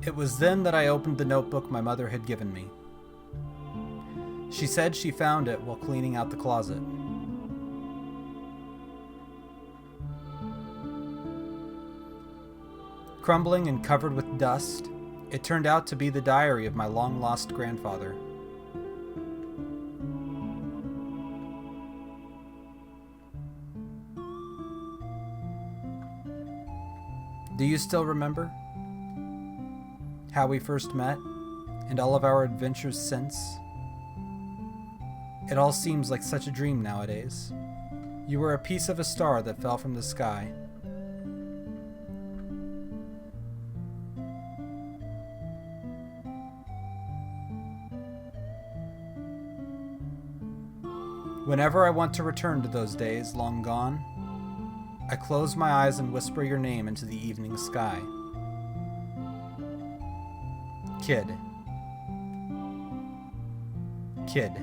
It was then that I opened the notebook my mother had given me. She said she found it while cleaning out the closet. Crumbling and covered with dust, it turned out to be the diary of my long-lost grandfather. Do you still remember how we first met and all of our adventures since? It all seems like such a dream nowadays. You were a piece of a star that fell from the sky. Whenever I want to return to those days long gone, I close my eyes and whisper your name into the evening sky. Kid. Kid.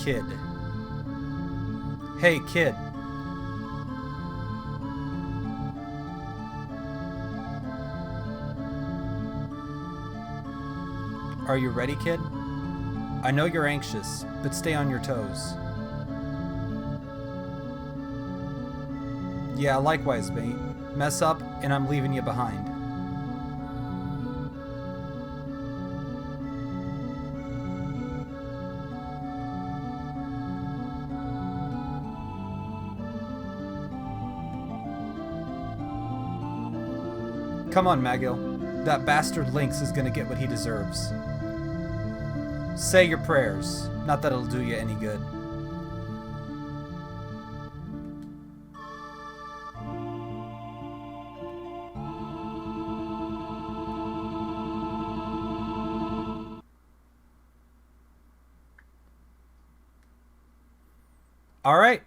Kid. Hey, kid. Are you ready, kid? I know you're anxious, but stay on your toes. Yeah, likewise, mate. Mess up, and I'm leaving you behind. Come on, Magill. That bastard Lynx is gonna get what he deserves. Say your prayers. Not that it'll do you any good. Alright.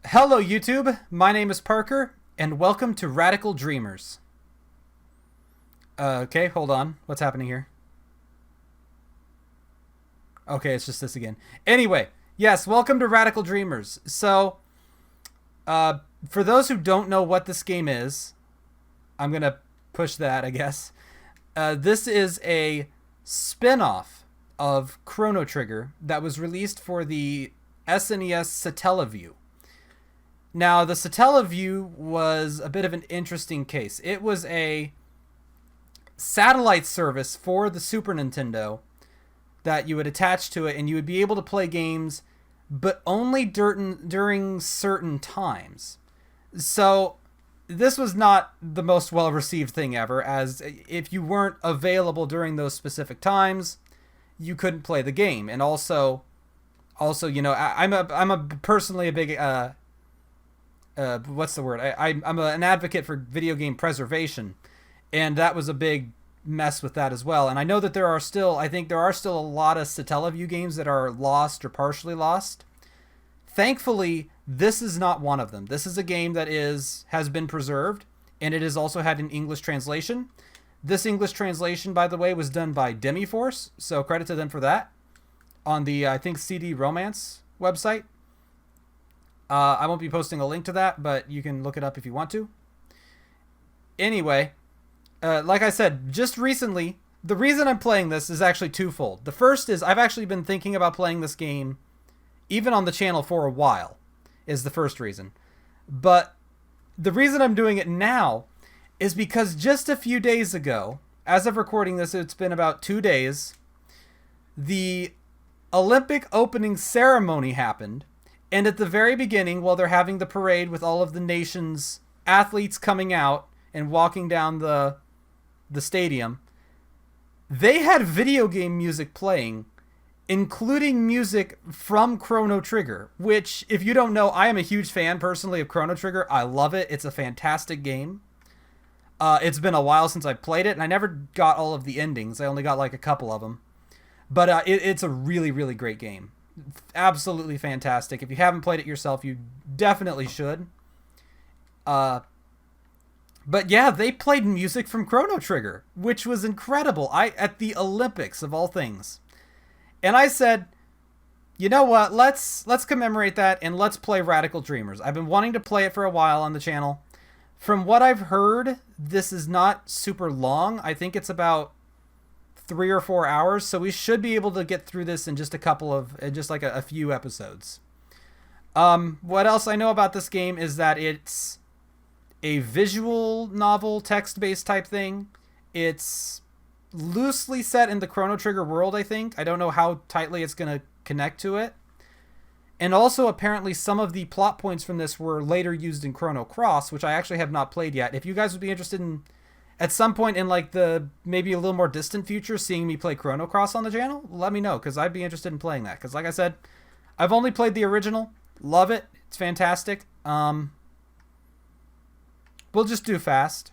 Hello, YouTube. My name is Parker, and welcome to Radical Dreamers. Okay, hold on. What's happening here? Okay, it's just this again. Anyway, yes, welcome to Radical Dreamers. So, for those who don't know what this game is, I'm going to push that, I guess. This is a spin-off of Chrono Trigger that was released for the SNES Satellaview. Now, the Satellaview was a bit of an interesting case. It was a satellite service for the Super Nintendo that you would attach to it, and you would be able to play games, but only during certain times. So this was not the most well-received thing ever, as if you weren't available during those specific times, you couldn't play the game. And also, you know, I'm personally a big what's the word? I'm an advocate for video game preservation. And that was a big mess with that as well. And I know that I think there are still a lot of Satellaview games that are lost or partially lost. Thankfully, this is not one of them. This is a game that has been preserved, and it has also had an English translation. This English translation, by the way, was done by Demiforce, so credit to them for that. On the, I think, CD Romance website. I won't be posting a link to that, but you can look it up if you want to. Anyway, like I said, just recently, the reason I'm playing this is actually twofold. The first is I've actually been thinking about playing this game, even on the channel, for a while, is the first reason. But the reason I'm doing it now is because just a few days ago, as of recording this, it's been about 2 days, the Olympic opening ceremony happened. And at the very beginning, while they're having the parade with all of the nation's athletes coming out and walking down the stadium, they had video game music playing, including music from Chrono Trigger, which, if you don't know, I am a huge fan personally of Chrono Trigger. I love it. It's a fantastic game. It's been a while since I played it, and I never got all of the endings. I only got like a couple of them. But it's a really, really great game. Absolutely fantastic. If you haven't played it yourself, you definitely should. But yeah, they played music from Chrono Trigger, which was incredible. At the Olympics of all things. And I said, you know what? Let's commemorate that and let's play Radical Dreamers. I've been wanting to play it for a while on the channel. From what I've heard, this is not super long. I think it's about 3 or 4 hours, so we should be able to get through this in just a few episodes. What else I know about this game is that it's a visual novel, text-based type thing. It's loosely set in the Chrono Trigger world, I think. I don't know how tightly it's going to connect to it. And also, apparently, some of the plot points from this were later used in Chrono Cross, which I actually have not played yet. If you guys would be interested in, at some point in like the maybe a little more distant future, seeing me play Chrono Cross on the channel, let me know, because I'd be interested in playing that. Because like I said, I've only played the original. Love it. It's fantastic. We'll just do fast.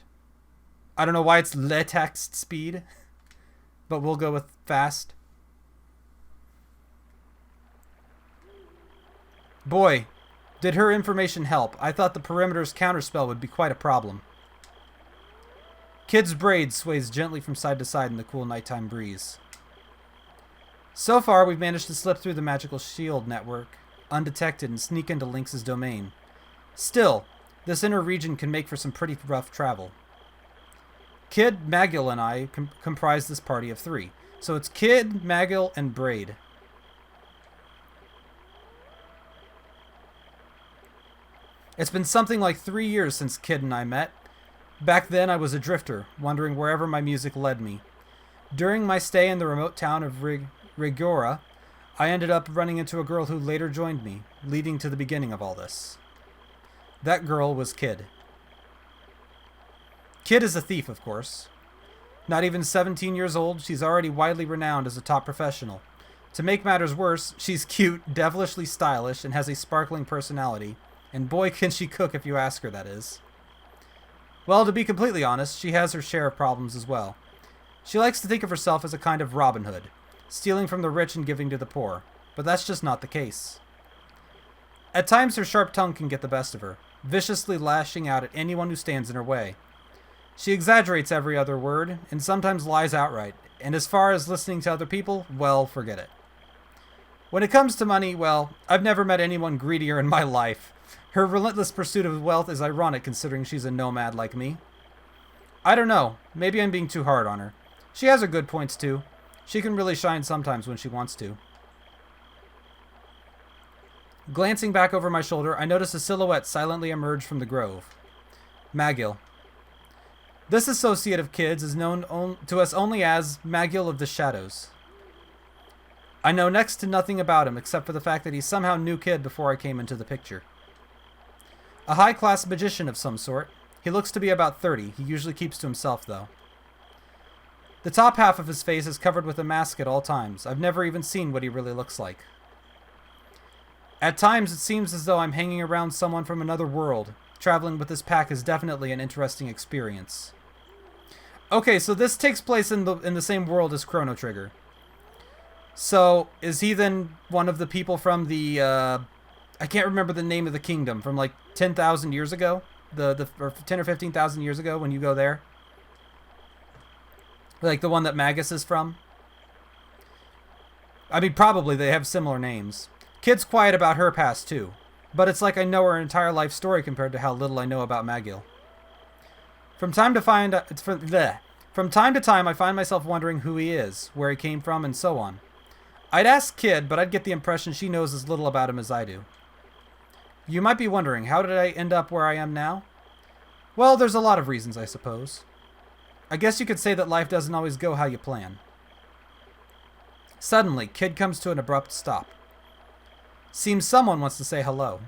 I don't know why it's le text speed, but we'll go with fast. Boy, did her information help. I thought the perimeter's counterspell would be quite a problem. Kid's braid sways gently from side to side in the cool nighttime breeze. So far, we've managed to slip through the magical shield network, undetected, and sneak into Lynx's domain. Still, this inner region can make for some pretty rough travel. Kid, Magil, and I comprise this party of 3. So it's Kid, Magil, and Braid. It's been something like 3 years since Kid and I met. Back then, I was a drifter, wandering wherever my music led me. During my stay in the remote town of Rigora, I ended up running into a girl who later joined me, leading to the beginning of all this. That girl was Kid. Kid is a thief, of course. Not even 17 years old, she's already widely renowned as a top professional. To make matters worse, she's cute, devilishly stylish, and has a sparkling personality. And boy, can she cook if you ask her, that is. Well, to be completely honest, she has her share of problems as well. She likes to think of herself as a kind of Robin Hood, stealing from the rich and giving to the poor. But that's just not the case. At times, her sharp tongue can get the best of her, viciously lashing out at anyone who stands in her way. She exaggerates every other word, and sometimes lies outright, and as far as listening to other people, well, forget it. When it comes to money, well, I've never met anyone greedier in my life. Her relentless pursuit of wealth is ironic considering she's a nomad like me. I don't know, maybe I'm being too hard on her. She has her good points too. She can really shine sometimes when she wants to. Glancing back over my shoulder, I notice a silhouette silently emerge from the grove. Magil. This associate of Kid's is known to us only as Magil of the Shadows. I know next to nothing about him except for the fact that he somehow knew Kid before I came into the picture. A high-class magician of some sort. He looks to be about 30. He usually keeps to himself, though. The top half of his face is covered with a mask at all times. I've never even seen what he really looks like. At times, it seems as though I'm hanging around someone from another world. Traveling with this pack is definitely an interesting experience. Okay, so this takes place in the same world as Chrono Trigger. So, is he then one of the people from the, I can't remember the name of the kingdom, from like 10,000 years ago? Or 10 or 15,000 years ago when you go there? Like the one that Magus is from? I mean, probably they have similar names. Kid's quiet about her past too. But it's like I know her entire life story compared to how little I know about Magil. From time to time, I find myself wondering who he is, where he came from, and so on. I'd ask Kid, but I'd get the impression she knows as little about him as I do. You might be wondering, how did I end up where I am now? Well, there's a lot of reasons, I suppose. I guess you could say that life doesn't always go how you plan. Suddenly, Kid comes to an abrupt stop. Seems someone wants to say hello.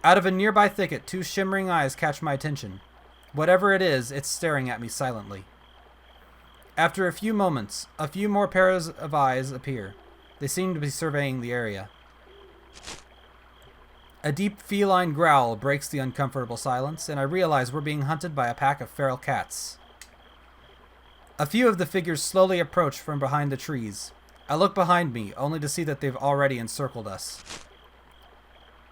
Out of a nearby thicket, 2 shimmering eyes catch my attention. Whatever it is, it's staring at me silently. After a few moments, a few more pairs of eyes appear. They seem to be surveying the area. A deep feline growl breaks the uncomfortable silence, and I realize we're being hunted by a pack of feral cats. A few of the figures slowly approach from behind the trees. I look behind me, only to see that they've already encircled us.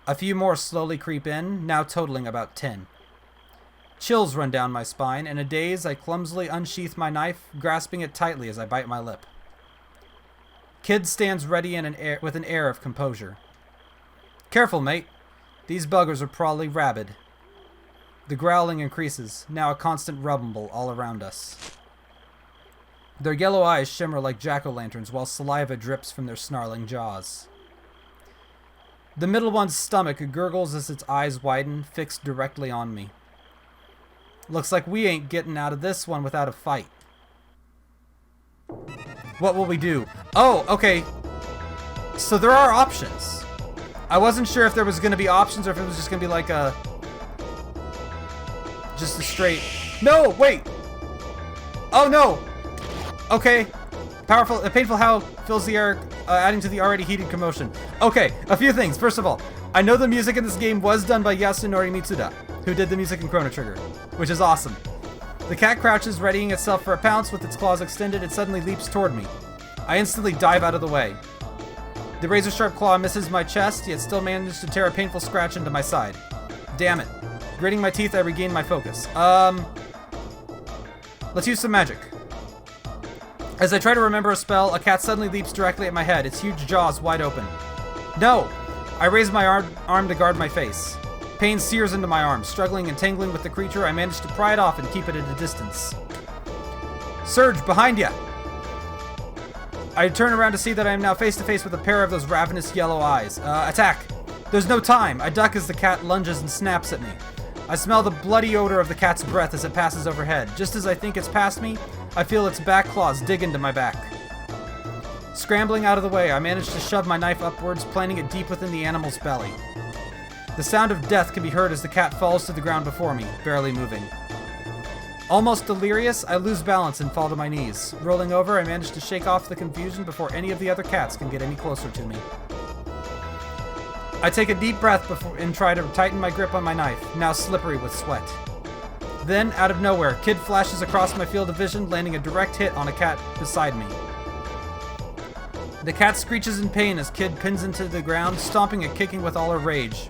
A few more slowly creep in, now totaling about 10. Chills run down my spine. In a daze, I clumsily unsheath my knife, grasping it tightly as I bite my lip. Kid stands ready with an air of composure. Careful, mate. These buggers are probably rabid. The growling increases, now a constant rumble all around us. Their yellow eyes shimmer like jack-o'-lanterns while saliva drips from their snarling jaws. The middle one's stomach gurgles as its eyes widen, fixed directly on me. Looks like we ain't getting out of this one without a fight. What will we do? Oh, okay. So there are options. I wasn't sure if there was going to be options or if it was just going to be like a... just a straight... No, wait! Oh, no! Okay. Powerful, a painful howl fills the air, adding to the already heated commotion. Okay, a few things. First of all, I know the music in this game was done by Yasunori Mitsuda, who did the music in Chrono Trigger, which is awesome. The cat crouches, readying itself for a pounce. With its claws extended, it suddenly leaps toward me. I instantly dive out of the way. The razor-sharp claw misses my chest, yet still manages to tear a painful scratch into my side. Damn it. Gritting my teeth, I regain my focus. Let's use some magic. As I try to remember a spell, a cat suddenly leaps directly at my head, its huge jaws wide open. No! I raise my arm to guard my face. Pain sears into my arm. Struggling and tangling with the creature, I manage to pry it off and keep it at a distance. Surge, behind ya! I turn around to see that I am now face to face with a pair of those ravenous yellow eyes. Attack! There's no time! I duck as the cat lunges and snaps at me. I smell the bloody odor of the cat's breath as it passes overhead. Just as I think it's past me, I feel its back claws dig into my back. Scrambling out of the way, I manage to shove my knife upwards, planting it deep within the animal's belly. The sound of death can be heard as the cat falls to the ground before me, barely moving. Almost delirious, I lose balance and fall to my knees. Rolling over, I manage to shake off the confusion before any of the other cats can get any closer to me. I take a deep breath and try to tighten my grip on my knife, now slippery with sweat. Then, out of nowhere, Kid flashes across my field of vision, landing a direct hit on a cat beside me. The cat screeches in pain as Kid pins into the ground, stomping and kicking with all her rage.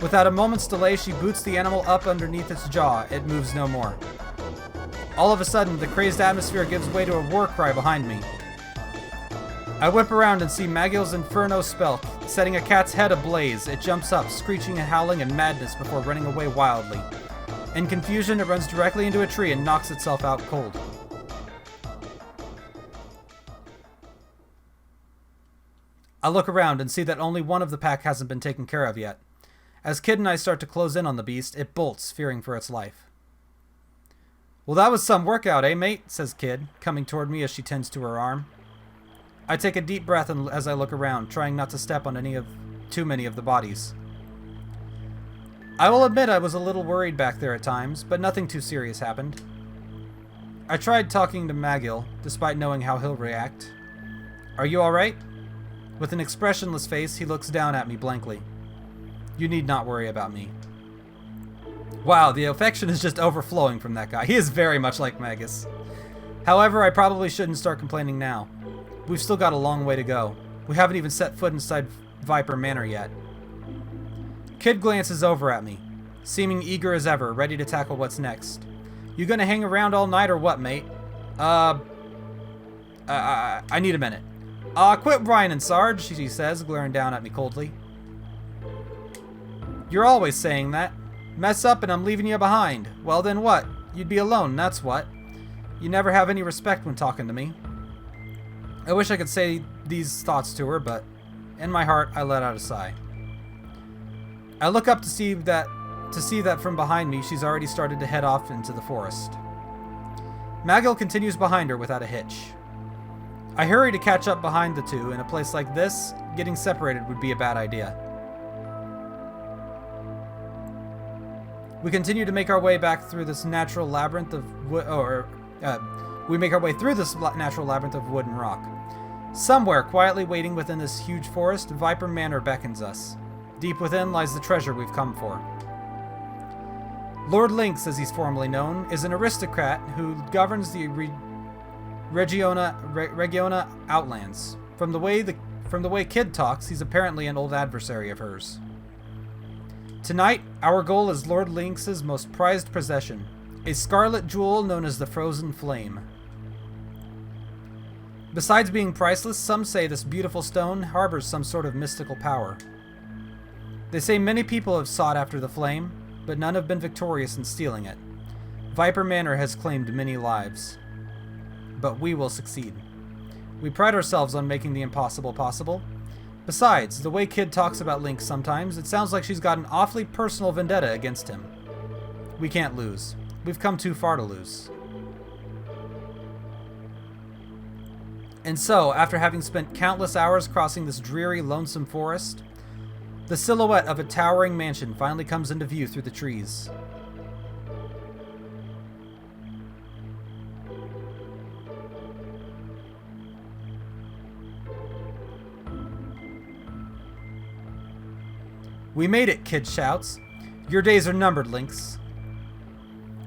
Without a moment's delay, she boots the animal up underneath its jaw. It moves no more. All of a sudden, the crazed atmosphere gives way to a war cry behind me. I whip around and see Magil's Inferno spell, setting a cat's head ablaze. It jumps up, screeching and howling in madness before running away wildly. In confusion, it runs directly into a tree and knocks itself out cold. I look around and see that only one of the pack hasn't been taken care of yet. As Kid and I start to close in on the beast, it bolts, fearing for its life. Well, that was some workout, eh, mate? Says Kid, coming toward me as she tends to her arm. I take a deep breath as I look around, trying not to step on too many of the bodies. I will admit I was a little worried back there at times, but nothing too serious happened. I tried talking to Magil, despite knowing how he'll react. Are you alright? With an expressionless face, he looks down at me blankly. You need not worry about me. Wow, the affection is just overflowing from that guy. He is very much like Magus. However, I probably shouldn't start complaining now. We've still got a long way to go. We haven't even set foot inside Viper Manor yet. Kid glances over at me, seeming eager as ever, ready to tackle what's next. You gonna hang around all night or what, mate? I need a minute. Quit whining, Sarge, she says, glaring down at me coldly. You're always saying that. Mess up and I'm leaving you behind. Well then what? You'd be alone, that's what. You never have any respect when talking to me. I wish I could say these thoughts to her, but in my heart, I let out a sigh. I look up to see that from behind me, she's already started to head off into the forest. Magil continues behind her without a hitch. I hurry to catch up behind the two. In a place like this, getting separated would be a bad idea. We continue to make our way back through this natural labyrinth of wood, we make our way through this natural labyrinth of wood and rock. Somewhere, quietly waiting within this huge forest, Viper Manor beckons us. Deep within lies the treasure we've come for. Lord Lynx, as he's formerly known, is an aristocrat who governs the Regiona Outlands. From the way Kid talks, he's apparently an old adversary of hers. Tonight, our goal is Lord Lynx's most prized possession, a scarlet jewel known as the Frozen Flame. Besides being priceless, some say this beautiful stone harbors some sort of mystical power. They say many people have sought after the flame, but none have been victorious in stealing it. Viper Manor has claimed many lives. But we will succeed. We pride ourselves on making the impossible possible. Besides, the way Kid talks about Lynx sometimes, it sounds like she's got an awfully personal vendetta against him. We can't lose. We've come too far to lose. And so, after having spent countless hours crossing this dreary, lonesome forest, the silhouette of a towering mansion finally comes into view through the trees. We made it, Kid shouts. Your days are numbered, Lynx.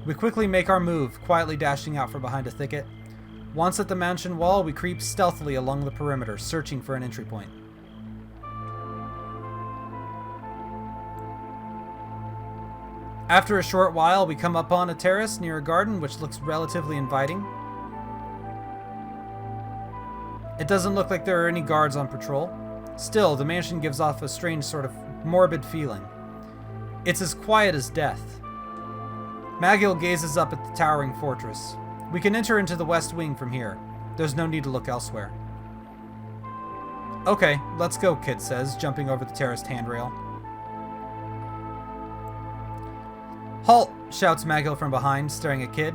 We quickly make our move, quietly dashing out from behind a thicket. Once at the mansion wall, we creep stealthily along the perimeter, searching for an entry point. After a short while, we come upon a terrace near a garden which looks relatively inviting. It doesn't look like there are any guards on patrol. Still, the mansion gives off a strange sort of morbid feeling. It's as quiet as death. Magill gazes up at the towering fortress. We can enter into the west wing from here. There's no need to look elsewhere. Okay, let's go, Kid says, jumping over the terraced handrail. Halt! Shouts Magill from behind, staring at Kid.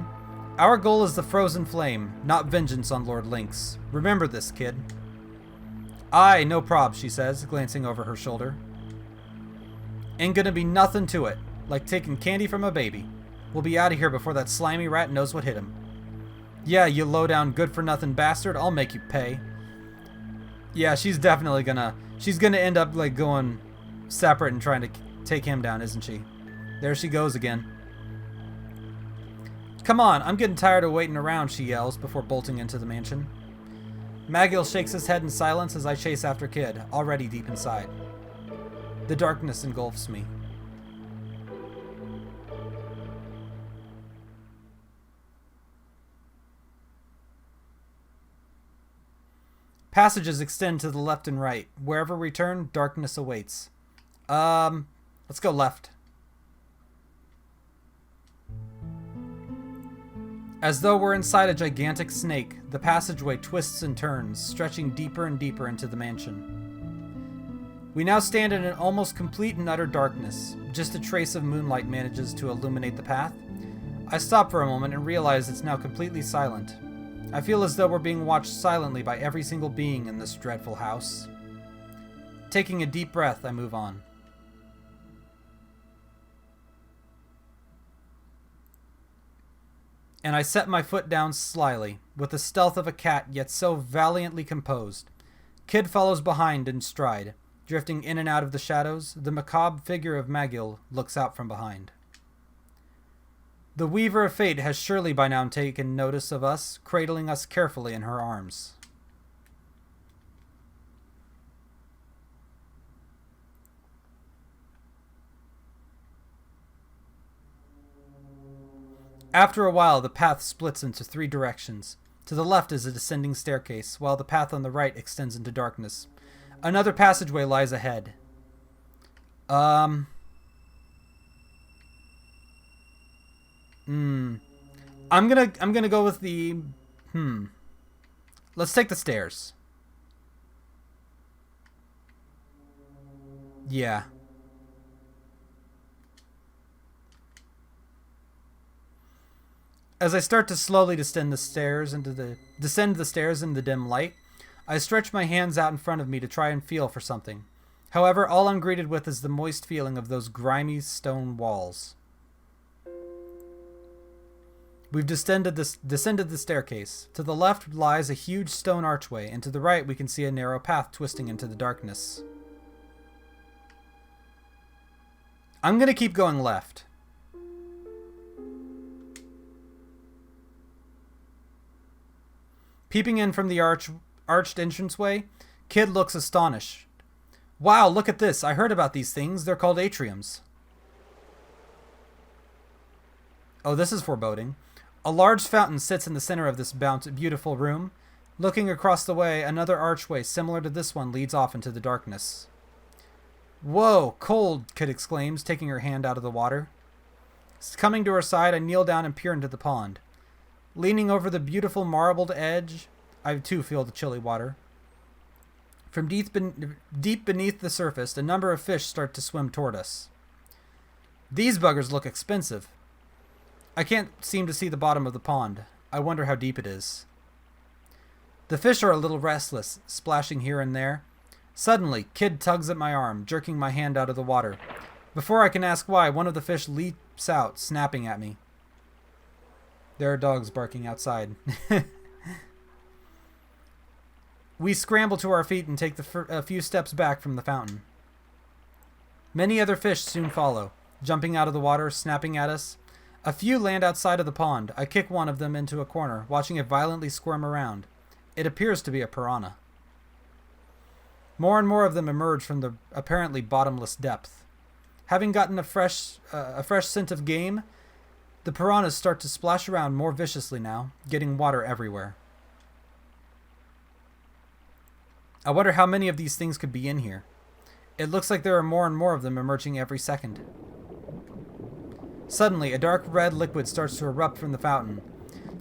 Our goal is the Frozen Flame, not vengeance on Lord Lynx. Remember this, Kid. Aye, no prob, she says, glancing over her shoulder. Ain't gonna be nothing to it, like taking candy from a baby. We'll be out of here before that slimy rat knows what hit him. Yeah, you low-down good-for-nothing bastard, I'll make you pay. Yeah, she's definitely gonna end up, like, going separate and trying to take him down, isn't she? There she goes again. Come on, I'm getting tired of waiting around, she yells before bolting into the mansion. Magill shakes his head in silence as I chase after Kid, already deep inside. The darkness engulfs me. Passages extend to the left and right. Wherever we turn, darkness awaits. Let's go left. As though we're inside a gigantic snake, the passageway twists and turns, stretching deeper and deeper into the mansion. We now stand in an almost complete and utter darkness. Just a trace of moonlight manages to illuminate the path. I stop for a moment and realize it's now completely silent. I feel as though we're being watched silently by every single being in this dreadful house. Taking a deep breath, I move on. And I set my foot down slyly, with the stealth of a cat yet so valiantly composed. Kid follows behind in stride. Drifting in and out of the shadows, the macabre figure of Magill looks out from behind. The Weaver of Fate has surely by now taken notice of us, cradling us carefully in her arms. After a while, the path splits into three directions. To the left is a descending staircase, while the path on the right extends into darkness. Another passageway lies ahead. I'm gonna go with the Let's take the stairs. Yeah. As I start to slowly descend the stairs in the dim light, I stretch my hands out in front of me to try and feel for something. However, all I'm greeted with is the moist feeling of those grimy stone walls. We've descended the staircase. To the left lies a huge stone archway, and to the right we can see a narrow path twisting into the darkness. I'm gonna keep going left. Peeping in from the arched entranceway, Kid looks astonished. Wow, look at this. I heard about these things. They're called atriums. Oh, this is foreboding. A large fountain sits in the center of this beautiful room. Looking across the way, another archway similar to this one leads off into the darkness. Whoa, cold, Kid exclaims, taking her hand out of the water. Coming to her side, I kneel down and peer into the pond. Leaning over the beautiful marbled edge, I too feel the chilly water. From deep beneath the surface, a number of fish start to swim toward us. These buggers look expensive. I can't seem to see the bottom of the pond. I wonder how deep it is. The fish are a little restless, splashing here and there. Suddenly, Kid tugs at my arm, jerking my hand out of the water. Before I can ask why, one of the fish leaps out, snapping at me. There are dogs barking outside. We scramble to our feet and take a few steps back from the fountain. Many other fish soon follow, jumping out of the water, snapping at us. A few land outside of the pond. I kick one of them into a corner, watching it violently squirm around. It appears to be a piranha. More and more of them emerge from the apparently bottomless depth. Having gotten a fresh scent of game, the piranhas start to splash around more viciously now, getting water everywhere. I wonder how many of these things could be in here. It looks like there are more and more of them emerging every second. Suddenly, a dark red liquid starts to erupt from the fountain.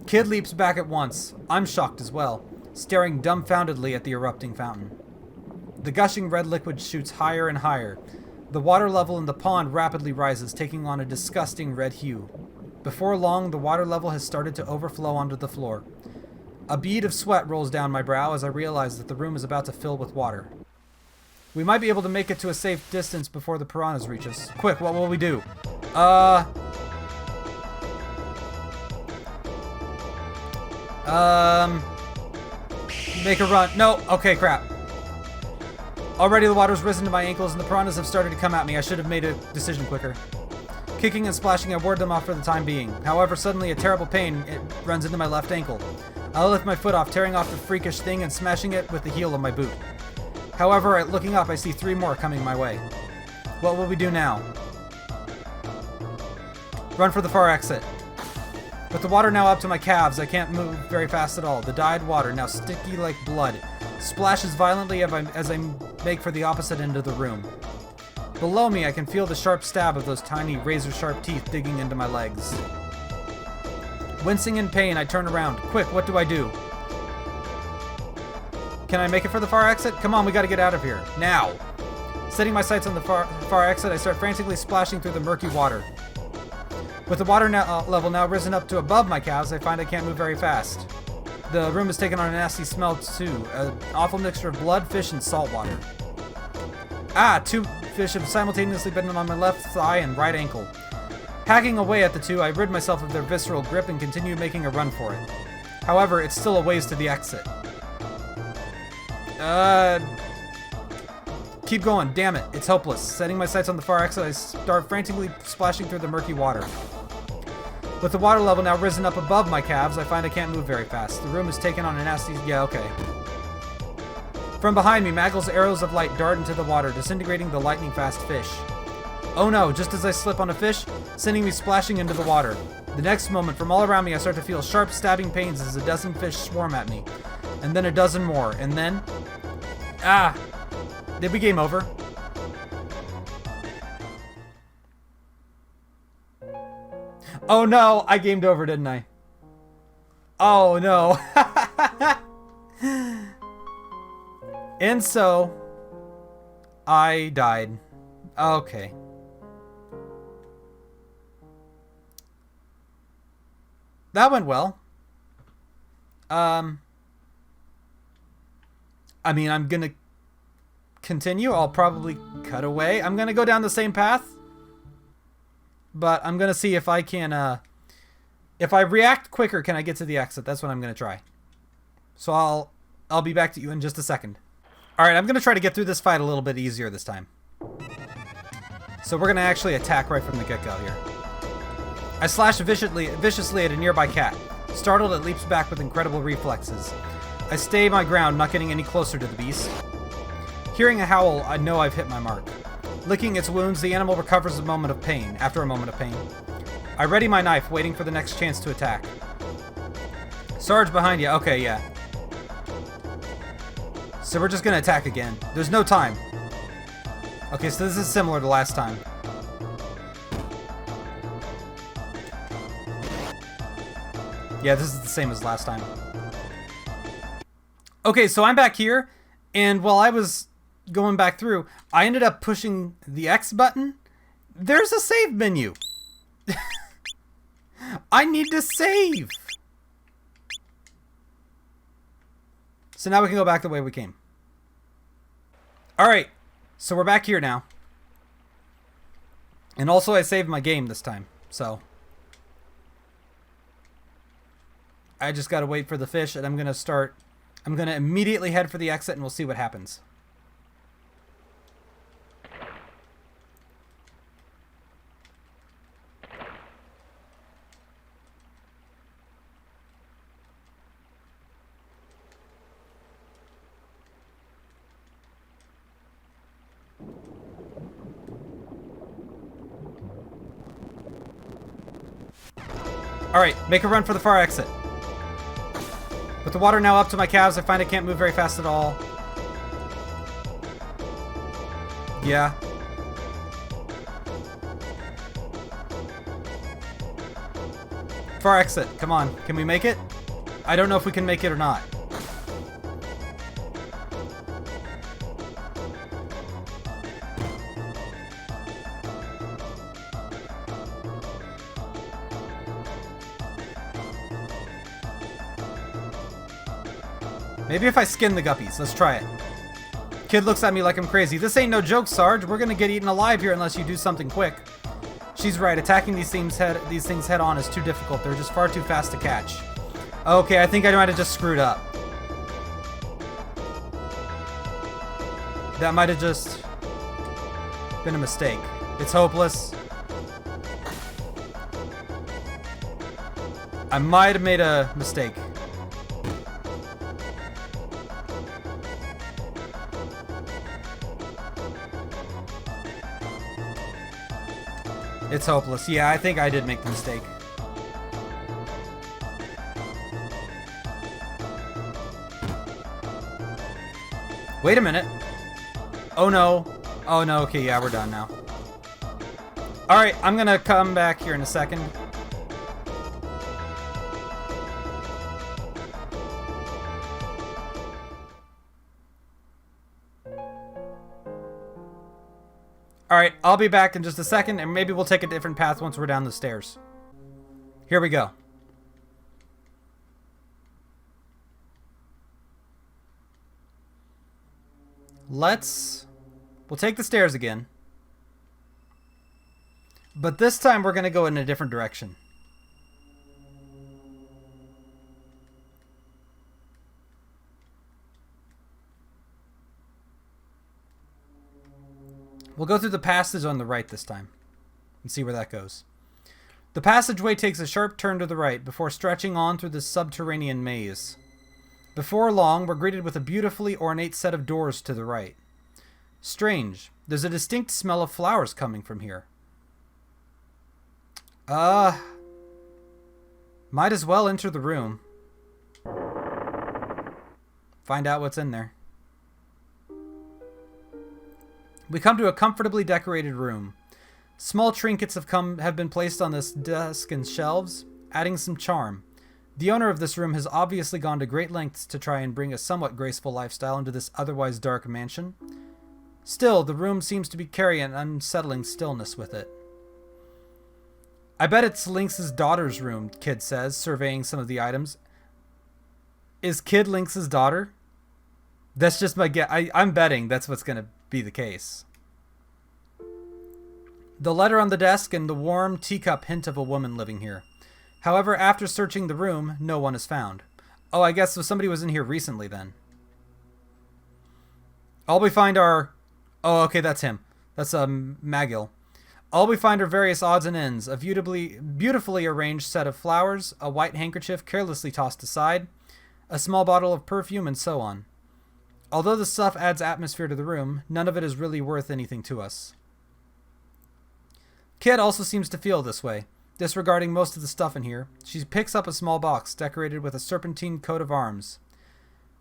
Kid leaps back at once. I'm shocked as well, staring dumbfoundedly at the erupting fountain. The gushing red liquid shoots higher and higher. The water level in the pond rapidly rises, taking on a disgusting red hue. Before long, the water level has started to overflow onto the floor. A bead of sweat rolls down my brow as I realize that the room is about to fill with water. We might be able to make it to a safe distance before the piranhas reach us. Quick, what will we do? Make a run. No, okay, crap. Already the water's risen to my ankles and the piranhas have started to come at me. I should have made a decision quicker. Kicking and splashing, I ward them off for the time being. However, suddenly a terrible pain runs into my left ankle. I lift my foot off, tearing off the freakish thing and smashing it with the heel of my boot. However, looking up, I see 3 more coming my way. What will we do now? Run for the far exit. With the water now up to my calves, I can't move very fast at all. The dyed water, now sticky like blood, splashes violently as I make for the opposite end of the room. Below me, I can feel the sharp stab of those tiny razor-sharp teeth digging into my legs. Wincing in pain, I turn around. Quick, what do I do? Can I make it for the far exit? Come on, we gotta get out of here. Now! Setting my sights on the far exit, I start frantically splashing through the murky water. With the water level now risen up to above my calves, I find I can't move very fast. The room has taken on a nasty smell too. An awful mixture of blood, fish, and salt water. 2 fish have simultaneously bitten on my left thigh and right ankle. Hacking away at the 2, I rid myself of their visceral grip and continue making a run for it. However, it's still a ways to the exit. Keep going, damn it, it's hopeless. Setting my sights on the far exit, I start frantically splashing through the murky water. With the water level now risen up above my calves, I find I can't move very fast. The room has taken on a nasty... Yeah, okay. From behind me, Maggle's arrows of light dart into the water, disintegrating the lightning-fast fish. Oh no, just as I slip on a fish, sending me splashing into the water. The next moment, from all around me, I start to feel sharp stabbing pains as a dozen fish swarm at me. And then a dozen more, and then... Did we game over? Oh no, I gamed over, didn't I? Oh no. And so, I died. Okay. That went well. I mean, I'm gonna continue. I'll probably cut away. I'm gonna go down the same path. But I'm gonna see if I can, if I react quicker, can I get to the exit? That's what I'm gonna try. So I'll be back to you in just a second. Alright, I'm gonna try to get through this fight a little bit easier this time. So we're gonna actually attack right from the get-go here. I slash viciously at a nearby cat. Startled, it leaps back with incredible reflexes. I stay my ground, not getting any closer to the beast. Hearing a howl, I know I've hit my mark. Licking its wounds, the animal recovers after a moment of pain. I ready my knife, waiting for the next chance to attack. Sarge, behind you. Okay, yeah. So we're just gonna attack again. There's no time. Okay, so this is similar to last time. Yeah, this is the same as last time. Okay, so I'm back here, and while I was going back through, I ended up pushing the X button. There's a save menu. I need to save. So now we can go back the way we came. Alright, so we're back here now. And also I saved my game this time, so. I just gotta wait for the fish, and I'm gonna immediately head for the exit, and we'll see what happens. Alright, make a run for the far exit. With the water now up to my calves, I find I can't move very fast at all. Yeah. Far exit, come on. Can we make it? I don't know if we can make it or not. Maybe if I skin the guppies. Let's try it. Kid looks at me like I'm crazy. This ain't no joke, Sarge. We're gonna get eaten alive here unless you do something quick. She's right. Attacking these things head on is too difficult. They're just far too fast to catch. Okay, I think I might have just screwed up. That might have just been a mistake. It's hopeless. I might have made a mistake. It's hopeless. Yeah, I think I did make the mistake. Wait a minute. Oh no. Oh no, okay, yeah, we're done now. Alright, I'm gonna come back here in a second. Alright, I'll be back in just a second, and maybe we'll take a different path once we're down the stairs. Here we go. We'll take the stairs again. But this time we're going to go in a different direction. We'll go through the passage on the right this time and see where that goes. The passageway takes a sharp turn to the right before stretching on through this subterranean maze. Before long, we're greeted with a beautifully ornate set of doors to the right. Strange. There's a distinct smell of flowers coming from here. Might as well enter the room. Find out what's in there. We come to a comfortably decorated room. Small trinkets have been placed on this desk and shelves, adding some charm. The owner of this room has obviously gone to great lengths to try and bring a somewhat graceful lifestyle into this otherwise dark mansion. Still, the room seems to carry an unsettling stillness with it. I bet it's Lynx's daughter's room, Kid says, surveying some of the items. Is Kid Lynx's daughter? That's just my guess. I'm betting that's what's going to be the case. The letter on the desk and the warm teacup hint of a woman living here. However, after searching the room, no one is found. Oh, I guess so somebody was in here recently then. All we find are... Oh, okay, that's him. That's Magil. All we find are various odds and ends, a beautifully arranged set of flowers, a white handkerchief carelessly tossed aside, a small bottle of perfume, and so on. Although the stuff adds atmosphere to the room, none of it is really worth anything to us. Kid also seems to feel this way. Disregarding most of the stuff in here, she picks up a small box decorated with a serpentine coat of arms.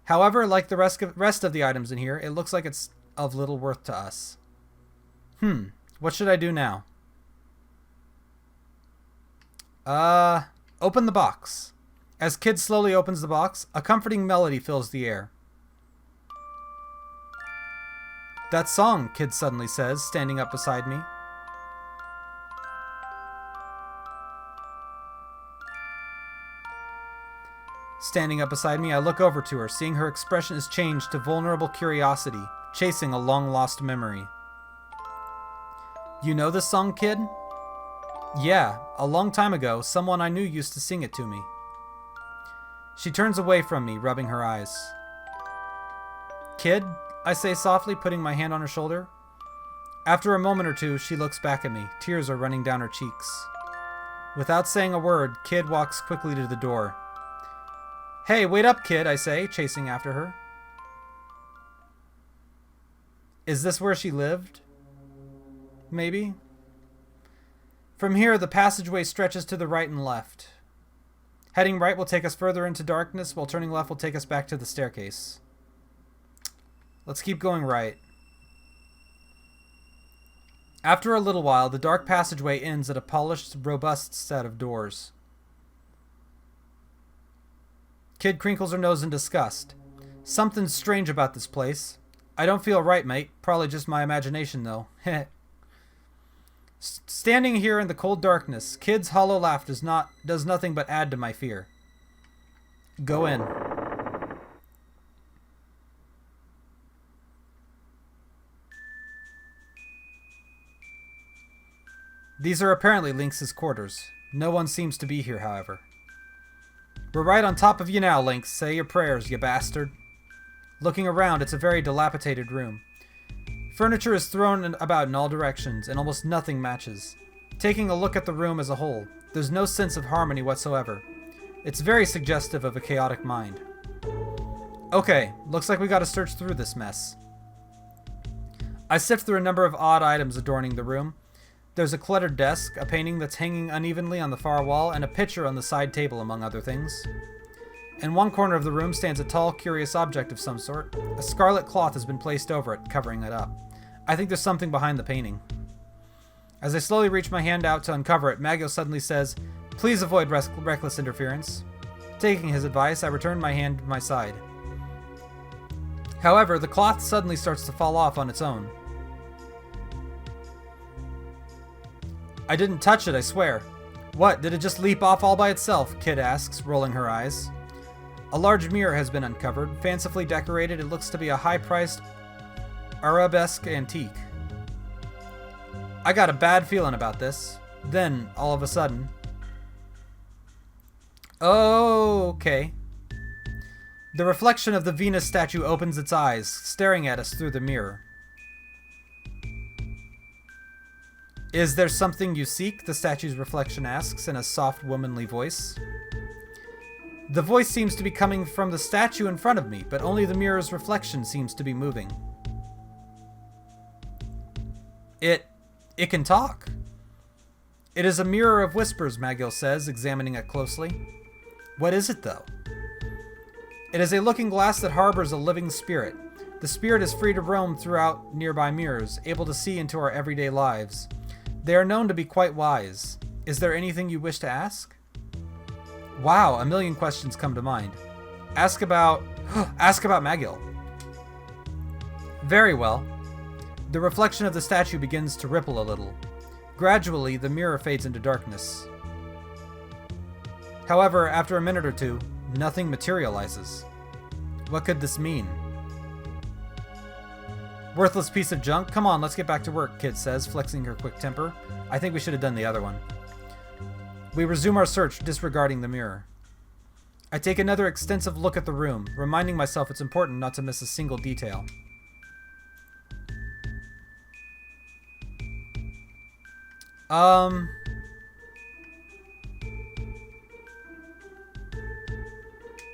However, like the rest of the items in here, it looks like it's of little worth to us. What should I do now? Open the box. As Kid slowly opens the box, a comforting melody fills the air. That song, Kid suddenly says, standing up beside me. Standing up beside me, I look over to her, seeing her expression is changed to vulnerable curiosity, chasing a long-lost memory. You know this song, Kid? Yeah, a long time ago, someone I knew used to sing it to me. She turns away from me, rubbing her eyes. Kid, I say softly, putting my hand on her shoulder. After a moment or two, she looks back at me. Tears are running down her cheeks. Without saying a word, Kid walks quickly to the door. Hey, wait up, Kid, I say, chasing after her. Is this where she lived? Maybe? From here, the passageway stretches to the right and left. Heading right will take us further into darkness, while turning left will take us back to the staircase. Let's keep going right. After a little while, the dark passageway ends at a polished, robust set of doors. Kid crinkles her nose in disgust. Something's strange about this place. I don't feel right, mate. Probably just my imagination, though. Standing here in the cold darkness, Kid's hollow laugh does nothing but add to my fear. Go in. These are apparently Lynx's quarters. No one seems to be here, however. We're right on top of you now, Lynx. Say your prayers, you bastard. Looking around, it's a very dilapidated room. Furniture is thrown about in all directions, and almost nothing matches. Taking a look at the room as a whole, there's no sense of harmony whatsoever. It's very suggestive of a chaotic mind. Okay, looks like we gotta search through this mess. I sift through a number of odd items adorning the room. There's a cluttered desk, a painting that's hanging unevenly on the far wall, and a picture on the side table, among other things. In one corner of the room stands a tall, curious object of some sort. A scarlet cloth has been placed over it, covering it up. I think there's something behind the painting. As I slowly reach my hand out to uncover it, Magio suddenly says, "Please avoid reckless interference." Taking his advice, I return my hand to my side. However, the cloth suddenly starts to fall off on its own. I didn't touch it, I swear. What, did it just leap off all by itself? Kid asks, rolling her eyes. A large mirror has been uncovered. Fancifully decorated, it looks to be a high-priced arabesque antique. I got a bad feeling about this. Then, all of a sudden... Okay. The reflection of the Venus statue opens its eyes, staring at us through the mirror. Is there something you seek? The statue's reflection asks in a soft, womanly voice. The voice seems to be coming from the statue in front of me, but only the mirror's reflection seems to be moving. It can talk. It is a mirror of whispers, Magil says, examining it closely. What is it, though? It is a looking glass that harbors a living spirit. The spirit is free to roam throughout nearby mirrors, able to see into our everyday lives. They are known to be quite wise. Is there anything you wish to ask? Wow, a million questions come to mind. Ask about Magil. Very well. The reflection of the statue begins to ripple a little. Gradually, the mirror fades into darkness. However, after a minute or two, nothing materializes. What could this mean? Worthless piece of junk. Come on, let's get back to work, Kid says, flexing her quick temper. I think we should have done the other one. We resume our search, disregarding the mirror. I take another extensive look at the room, reminding myself it's important not to miss a single detail.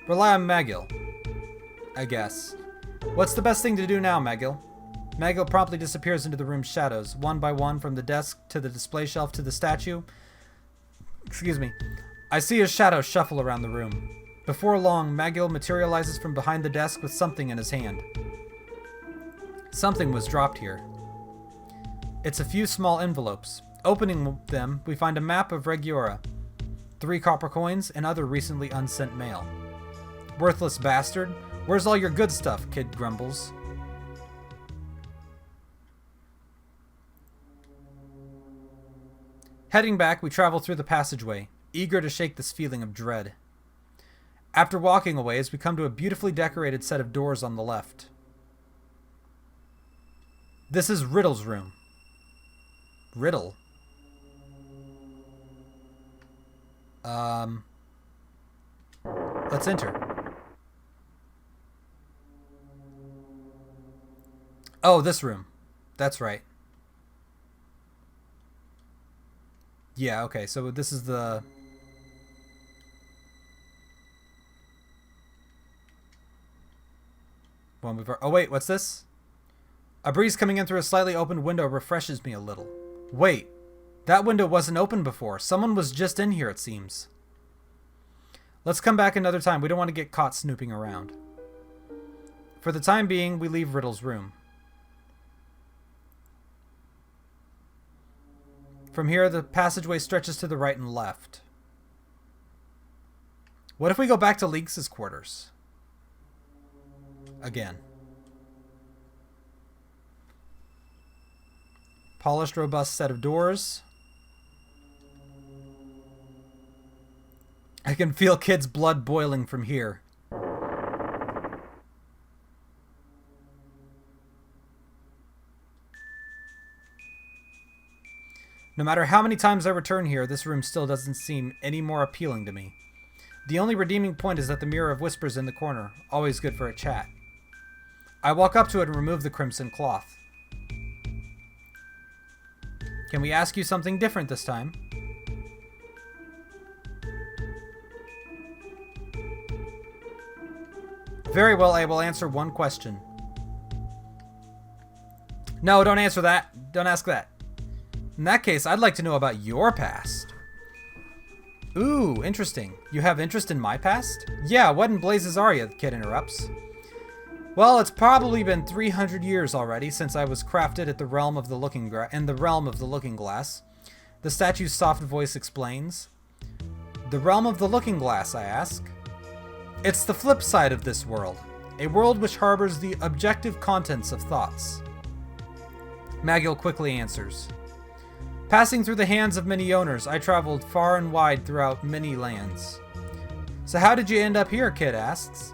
Rely on Magil, I guess. What's the best thing to do now, Magil? Magil promptly disappears into the room's shadows, one by one, from the desk to the display shelf to the statue. Excuse me. I see his shadow shuffle around the room. Before long, Magil materializes from behind the desk with something in his hand. Something was dropped here. It's a few small envelopes. Opening them, we find a map of Regiora, 3 copper coins, and other recently unsent mail. Worthless bastard. Where's all your good stuff? Kid grumbles. Heading back, we travel through the passageway, eager to shake this feeling of dread. After walking a ways, we come to a beautifully decorated set of doors on the left. This is Riddle's room. Riddle? Let's enter. Oh, this room. That's right. Yeah, okay, so this is the... one we've... Oh, wait, what's this? A breeze coming in through a slightly opened window refreshes me a little. Wait, that window wasn't open before. Someone was just in here, it seems. Let's come back another time. We don't want to get caught snooping around. For the time being, we leave Riddle's room. From here, the passageway stretches to the right and left. What if we go back to Leeks' quarters? Again. Polished, robust set of doors. I can feel kids' blood boiling from here. No matter how many times I return here, this room still doesn't seem any more appealing to me. The only redeeming point is that the Mirror of Whispers in the corner, always good for a chat. I walk up to it and remove the crimson cloth. Can we ask you something different this time? Very well, I will answer one question. No, don't answer that. Don't ask that. In that case, I'd like to know about your past. Ooh, interesting. You have interest in my past? Yeah, what in blazes are you? The kid interrupts. Well, it's probably been 300 years already since I was crafted at the realm of the looking glass. The statue's soft voice explains. The realm of the looking glass, I ask. It's the flip side of this world, a world which harbors the objective contents of thoughts. Magil quickly answers. Passing through the hands of many owners, I traveled far and wide throughout many lands. So how did you end up here, Kid asks.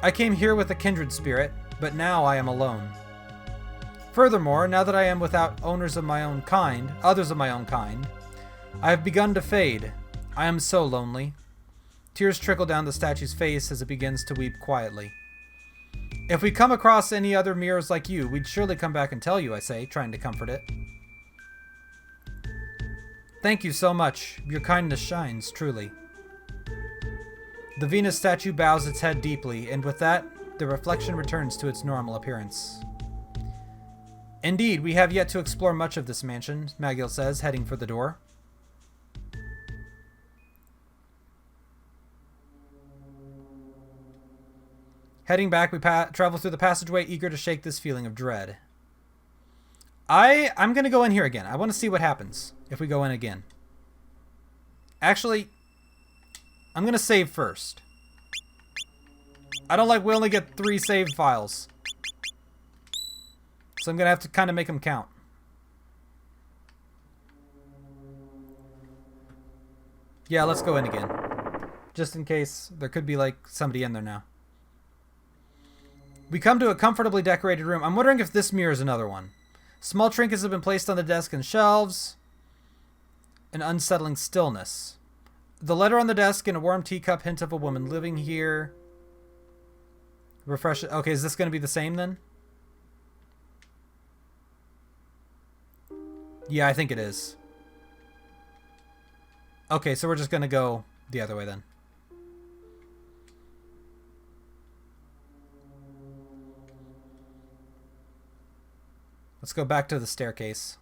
I came here with a kindred spirit, but now I am alone. Furthermore, now that I am without others of my own kind, I have begun to fade. I am so lonely. Tears trickle down the statue's face as it begins to weep quietly. If we come across any other mirrors like you, we'd surely come back and tell you, I say, trying to comfort it. Thank you so much. Your kindness shines, truly. The Venus statue bows its head deeply, and with that, the reflection returns to its normal appearance. Indeed, we have yet to explore much of this mansion, Magil says, heading for the door. Heading back, we travel through the passageway, eager to shake this feeling of dread. I'm going to go in here again. I want to see what happens if we go in again. Actually, I'm going to save first. I don't like we only get 3 save files. So I'm going to have to kind of make them count. Yeah, let's go in again. Just in case there could be like somebody in there now. We come to a comfortably decorated room. I'm wondering if this mirror is another one. Small trinkets have been placed on the desk and shelves. An unsettling stillness. The letter on the desk and a warm teacup hint of a woman living here. Refresh. Okay, is this going to be the same then? Yeah, I think it is. Okay, so we're just going to go the other way then. Let's go back to the staircase.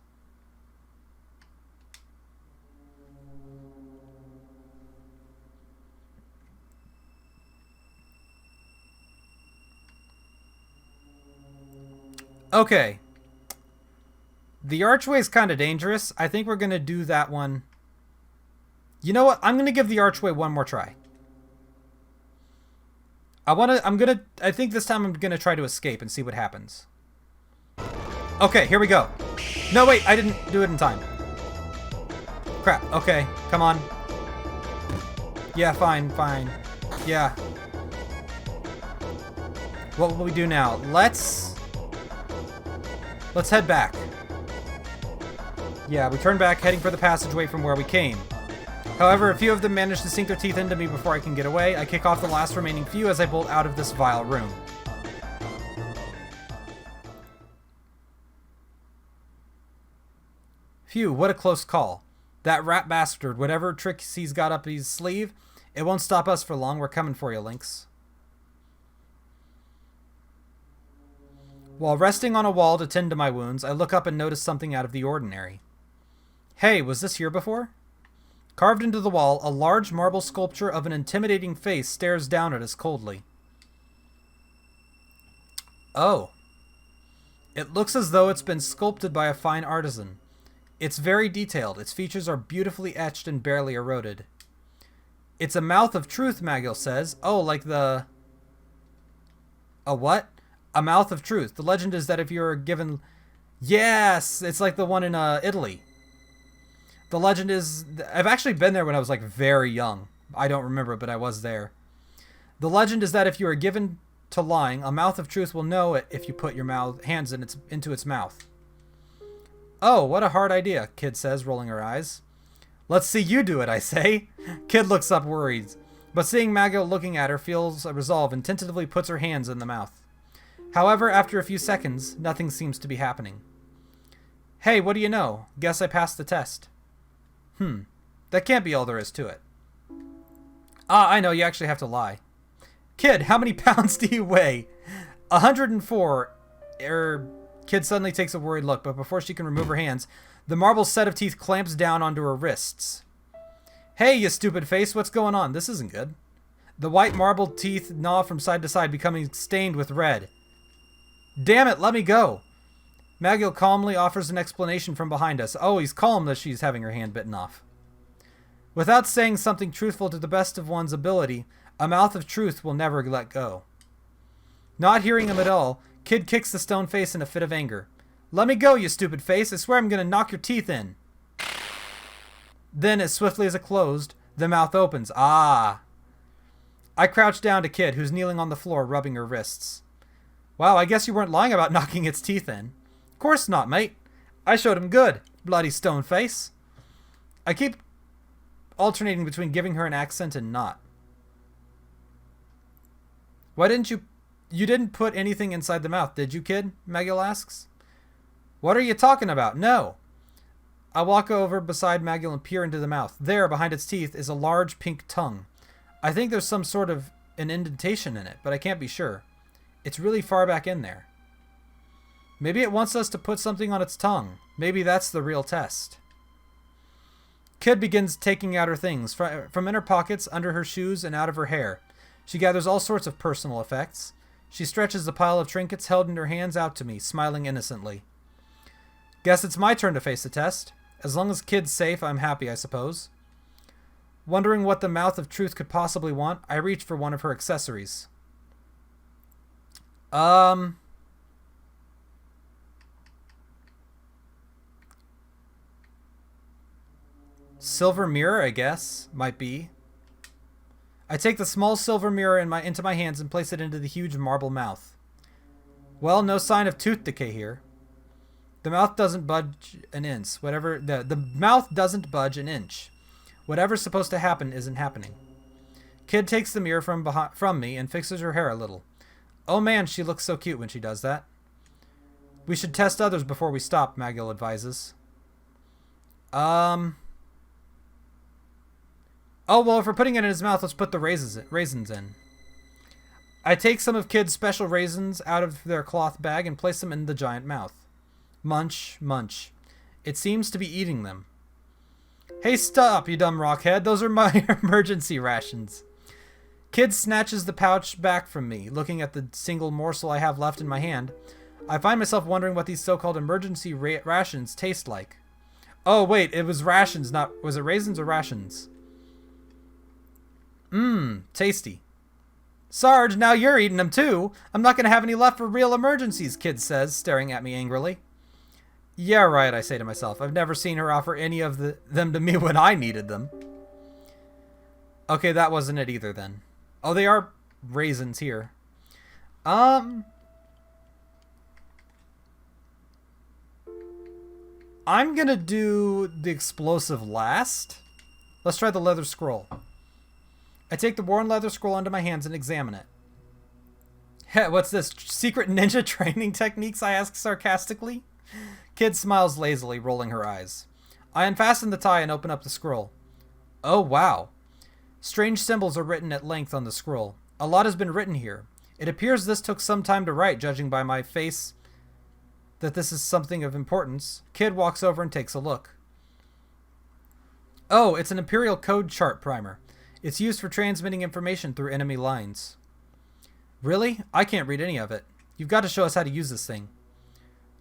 Okay. The archway is kind of dangerous. I think we're going to do that one. You know what? I'm going to give the archway one more try. I think this time I'm going to try to escape and see what happens. Okay, here we go. No, wait, I didn't do it in time. Crap. Okay, come on. Yeah, fine. Yeah. What will we do now? Let's head back. Yeah, we turn back, heading for the passageway from where we came. However, a few of them manage to sink their teeth into me before I can get away. I kick off the last remaining few as I bolt out of this vile room. Phew, what a close call. That rat bastard, whatever tricks he's got up his sleeve, it won't stop us for long. We're coming for you, Lynx. While resting on a wall to tend to my wounds, I look up and notice something out of the ordinary. Hey, was this here before? Carved into the wall, a large marble sculpture of an intimidating face stares down at us coldly. Oh. It looks as though it's been sculpted by a fine artisan. It's very detailed. Its features are beautifully etched and barely eroded. It's a mouth of truth, Magill says. Oh, like the... A what? A mouth of truth. The legend is that if you're given... Yes! It's like the one in Italy. The legend is... I've actually been there when I was, like, very young. I don't remember, but I was there. The legend is that if you are given to lying, a mouth of truth will know it if you put your hands into its mouth. Oh, what a hard idea, Kid says, rolling her eyes. Let's see you do it, I say. Kid looks up worried, but seeing Magill looking at her feels a resolve and tentatively puts her hands in the mouth. However, after a few seconds, nothing seems to be happening. Hey, what do you know? Guess I passed the test. That can't be all there is to it. Ah, I know, you actually have to lie. Kid, how many pounds do you weigh? 104. Kid suddenly takes a worried look, but before she can remove her hands, the marble set of teeth clamps down onto her wrists. Hey, you stupid face, what's going on? This isn't good. The white marble teeth gnaw from side to side, becoming stained with red. Damn it, let me go. Magill calmly offers an explanation from behind us. Oh, he's calm that she's having her hand bitten off. Without saying something truthful to the best of one's ability, a mouth of truth will never let go. Not hearing him at all, Kid kicks the stone face in a fit of anger. Let me go, you stupid face. I swear I'm going to knock your teeth in. Then, as swiftly as it closed, the mouth opens. Ah. I crouch down to Kid, who's kneeling on the floor, rubbing her wrists. Wow, I guess you weren't lying about knocking its teeth in. Of course not, mate. I showed him good, bloody stone face. I keep alternating between giving her an accent and not. Why didn't you... You didn't put anything inside the mouth, did you, Kid? Magill asks. What are you talking about? No. I walk over beside Magill and peer into the mouth. There, behind its teeth, is a large pink tongue. I think there's some sort of an indentation in it, but I can't be sure. It's really far back in there. Maybe it wants us to put something on its tongue. Maybe that's the real test. Kid begins taking out her things, from in her pockets, under her shoes, and out of her hair. She gathers all sorts of personal effects. She stretches the pile of trinkets held in her hands out to me, smiling innocently. Guess it's my turn to face the test. As long as Kid's safe, I'm happy, I suppose. Wondering what the mouth of truth could possibly want, I reach for one of her accessories. Silver mirror, I guess. Might be. I take the small silver mirror into my hands and place it into the huge marble mouth. Well, no sign of tooth decay here. The mouth doesn't budge an inch. The mouth doesn't budge an inch. Whatever's supposed to happen isn't happening. Kid takes the mirror from me and fixes her hair a little. Oh man, she looks so cute when she does that. We should test others before we stop, Magill advises. Oh, well, if we're putting it in his mouth, let's put the raisins in. I take some of Kid's special raisins out of their cloth bag and place them in the giant mouth. Munch, munch. It seems to be eating them. Hey, stop, you dumb rockhead. Those are my emergency rations. Kid snatches the pouch back from me, looking at the single morsel I have left in my hand. I find myself wondering what these so-called emergency rations taste like. Oh, wait, it was rations, not... Was it raisins or rations? Mmm, tasty. Sarge, now you're eating them too. I'm not going to have any left for real emergencies, Kid says, staring at me angrily. Yeah, right, I say to myself. I've never seen her offer any of them to me when I needed them. Okay, that wasn't it either then. Oh, they are raisins here. I'm gonna do the explosive last. Let's try the leather scroll. I take the worn leather scroll into my hands and examine it. Hey, what's this? Secret ninja training techniques? I ask sarcastically. Kid smiles lazily, rolling her eyes. I unfasten the tie and open up the scroll. Oh, wow. Strange symbols are written at length on the scroll. A lot has been written here. It appears this took some time to write, judging by my face that this is something of importance. Kid walks over and takes a look. Oh, it's an Imperial Code chart primer. It's used for transmitting information through enemy lines. Really? I can't read any of it. You've got to show us how to use this thing.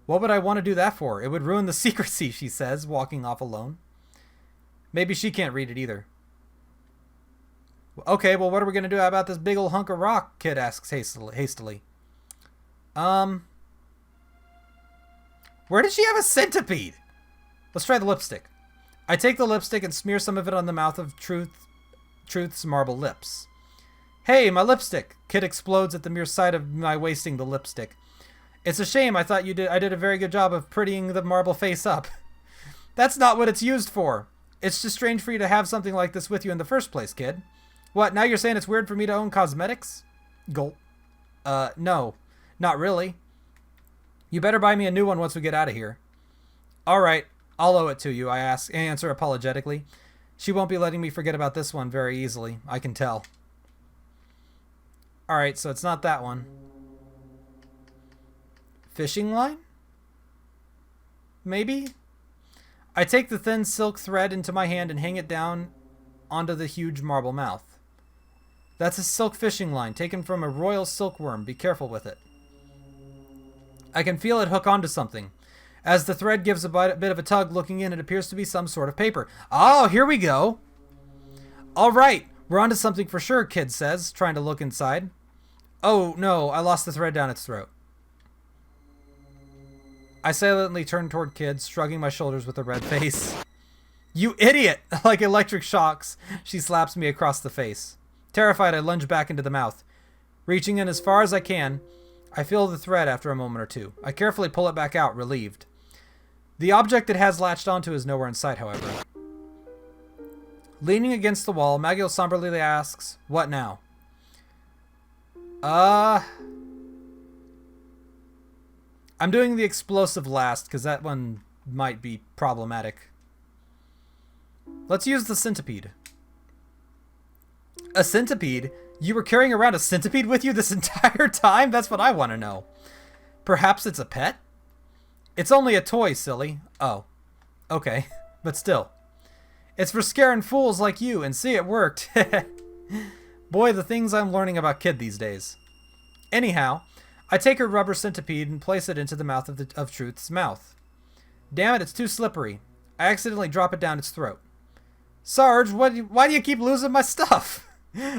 What would I want to do that for? It would ruin the secrecy, she says, walking off alone. Maybe she can't read it either. Okay, well, what are we going to do about this big old hunk of rock? Kid asks hastily. Where did she have a centipede? Let's try the lipstick. I take the lipstick and smear some of it on the mouth of Truth's marble lips. Hey, my lipstick! Kid explodes at the mere sight of my wasting the lipstick. It's a shame. I thought I did a very good job of prettying the marble face up. That's not what it's used for. It's just strange for you to have something like this with you in the first place, kid. What, now you're saying it's weird for me to own cosmetics? Gulp. No. Not really. You better buy me a new one once we get out of here. Alright, I'll owe it to you, I answer apologetically. She won't be letting me forget about this one very easily, I can tell. Alright, so it's not that one. Fishing line? Maybe? I take the thin silk thread into my hand and hang it down onto the huge marble mouth. That's a silk fishing line taken from a royal silkworm. Be careful with it. I can feel it hook onto something. As the thread gives a bit of a tug, looking in, it appears to be some sort of paper. Oh, here we go. All right, we're onto something for sure, Kid says, trying to look inside. Oh, no, I lost the thread down its throat. I silently turn toward Kid, shrugging my shoulders with a red face. You idiot! Like electric shocks, she slaps me across the face. Terrified, I lunge back into the mouth. Reaching in as far as I can, I feel the thread after a moment or two. I carefully pull it back out, relieved. The object it has latched onto is nowhere in sight, however. Leaning against the wall, Maggie somberly asks, "What now?" I'm doing the explosive last, because that one might be problematic. Let's use the centipede. A centipede? You were carrying around a centipede with you this entire time? That's what I want to know. Perhaps it's a pet? It's only a toy, silly. Oh. Okay. But still. It's for scaring fools like you, and see, it worked. Boy, the things I'm learning about Kid these days. Anyhow, I take her rubber centipede and place it into the mouth of Truth's mouth. Damn it, it's too slippery. I accidentally drop it down its throat. Sarge, why do you keep losing my stuff?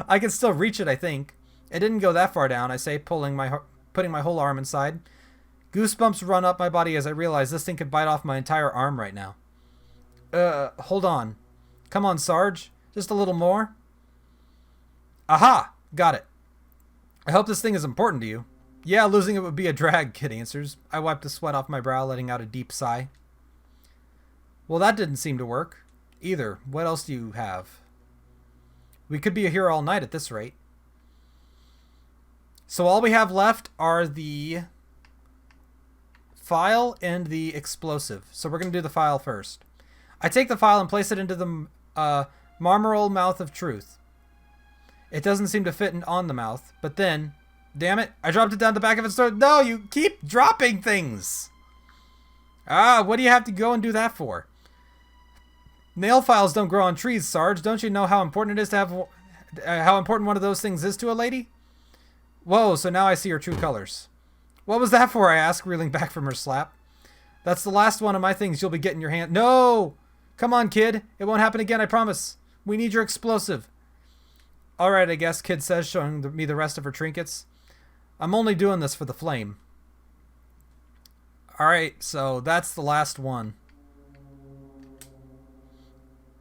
I can still reach it, I think. It didn't go that far down, I say, putting my whole arm inside. Goosebumps run up my body as I realize this thing could bite off my entire arm right now. Hold on. Come on, Sarge. Just a little more. Aha! Got it. I hope this thing is important to you. Yeah, losing it would be a drag, Kid answers. I wipe the sweat off my brow, letting out a deep sigh. Well, that didn't seem to work. Either. What else do you have? We could be here all night at this rate. So all we have left are the file and the explosive. So we're going to do the file first. I take the file and place it into the marmoral mouth of Truth. It doesn't seem to fit on the mouth, but then, damn it, I dropped it down the back of its throat. No, you keep dropping things. Ah, what do you have to go and do that for? Nail files don't grow on trees, Sarge. Don't you know how important it is to have... how important one of those things is to a lady? Whoa, so now I see her true colors. What was that for, I ask, reeling back from her slap. That's the last one of my things you'll be getting your hand... No! Come on, kid. It won't happen again, I promise. We need your explosive. Alright, I guess, Kid says, showing me the rest of her trinkets. I'm only doing this for the flame. Alright, so that's the last one.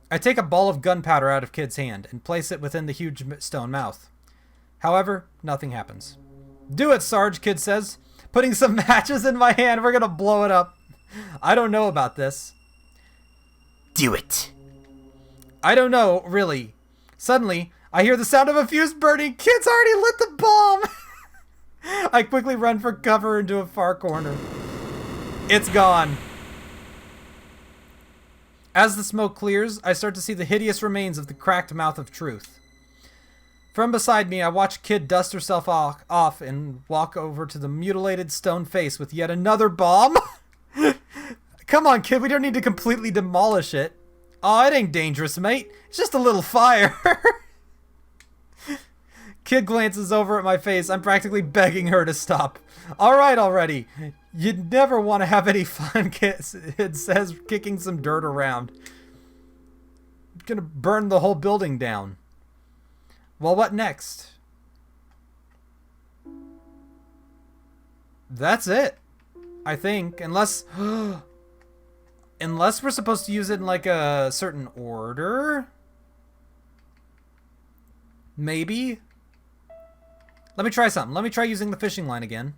I take a ball of gunpowder out of Kid's hand and place it within the huge stone mouth. However, nothing happens. Do it, Sarge, Kid says. Putting some matches in my hand, we're gonna blow it up. I don't know about this. Do it. I don't know, really. Suddenly, I hear the sound of a fuse burning. Kid's already lit the bomb. I quickly run for cover into a far corner. It's gone. As the smoke clears, I start to see the hideous remains of the cracked mouth of truth. From beside me, I watch Kid dust herself off and walk over to the mutilated stone face with yet another bomb. Come on, Kid, we don't need to completely demolish it. Aw, it ain't dangerous, mate. It's just a little fire. Kid glances over at my face. I'm practically begging her to stop. Alright already. You'd never want to have any fun, Kid, it says, kicking some dirt around. Gonna burn the whole building down. Well, what next? That's it. I think. Unless... Unless we're supposed to use it in, like, a certain order? Maybe? Let me try something. Let me try using the fishing line again.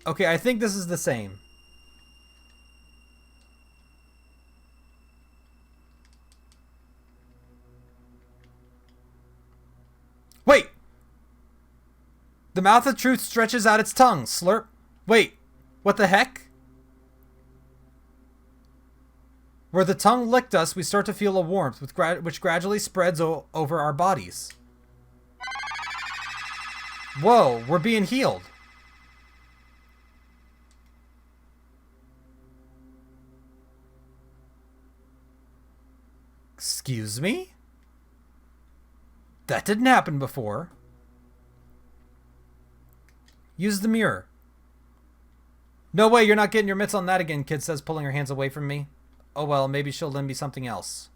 Okay, I think this is the same. Wait! The mouth of truth stretches out its tongue. Slurp. Wait, what the heck? Where the tongue licked us, we start to feel a warmth which gradually spreads over our bodies. Whoa, we're being healed. Excuse me? That didn't happen before. Use the mirror. No way, you're not getting your mitts on that again, Kid says, pulling her hands away from me. Oh well, maybe she'll lend me something else.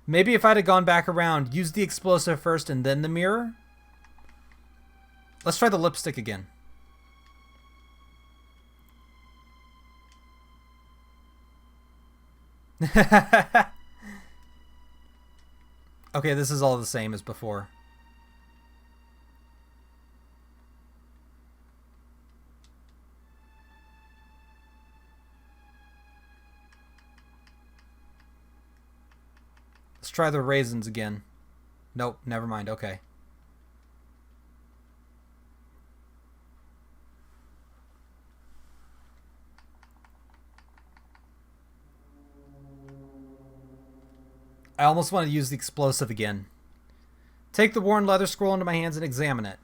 Maybe if I'd have gone back around, used the explosive first and then the mirror? Let's try the lipstick again. Okay, this is all the same as before. Let's try the raisins again. Nope, never mind. Okay. I almost want to use the explosive again. Take the worn leather scroll into my hands and examine it.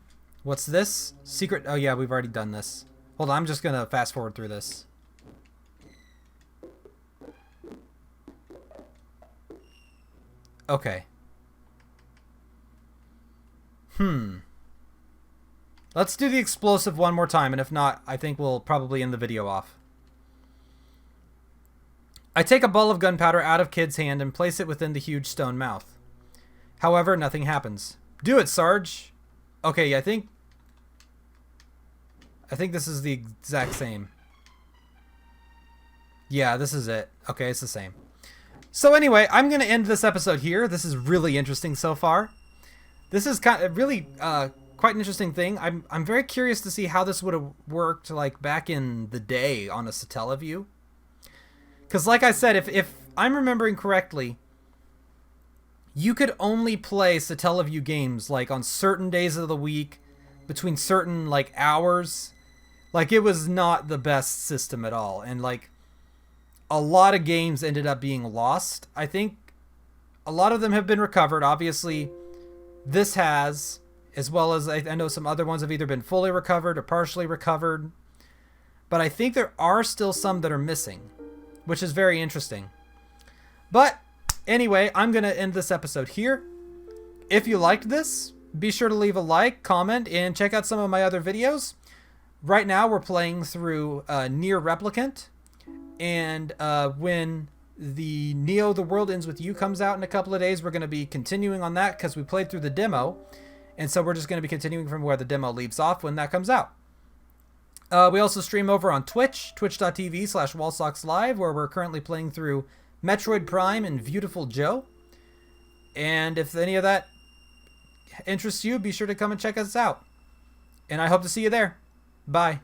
What's this? Secret... Oh yeah, we've already done this. Hold on, I'm just going to fast forward through this. Okay. Let's do the explosive one more time, and if not, I think we'll probably end the video off. I take a ball of gunpowder out of Kid's hand and place it within the huge stone mouth. However, nothing happens. Do it, Sarge! Okay, I think this is the exact same. Yeah, this is it. Okay, it's the same. So anyway, I'm going to end this episode here. This is really interesting so far. This is kind of really quite an interesting thing. I'm very curious to see how this would have worked like back in the day on a Satellaview. Because like I said, if I'm remembering correctly, you could only play Satellaview games like on certain days of the week, between certain like hours. Like it was not the best system at all. And like a lot of games ended up being lost. I think a lot of them have been recovered. Obviously, this has, as well as I know some other ones have either been fully recovered or partially recovered. But I think there are still some that are missing, which is very interesting. But anyway, I'm going to end this episode here. If you liked this, be sure to leave a like, comment, and check out some of my other videos. Right now, we're playing through Nier Replicant. And when the Neo The World Ends With You comes out in a couple of days, we're going to be continuing on that because we played through the demo. And so we're just going to be continuing from where the demo leaves off when that comes out. We also stream over on Twitch, twitch.tv/WallSocksLive, where we're currently playing through Metroid Prime and Beautiful Joe. And if any of that interests you, be sure to come and check us out. And I hope to see you there. Bye.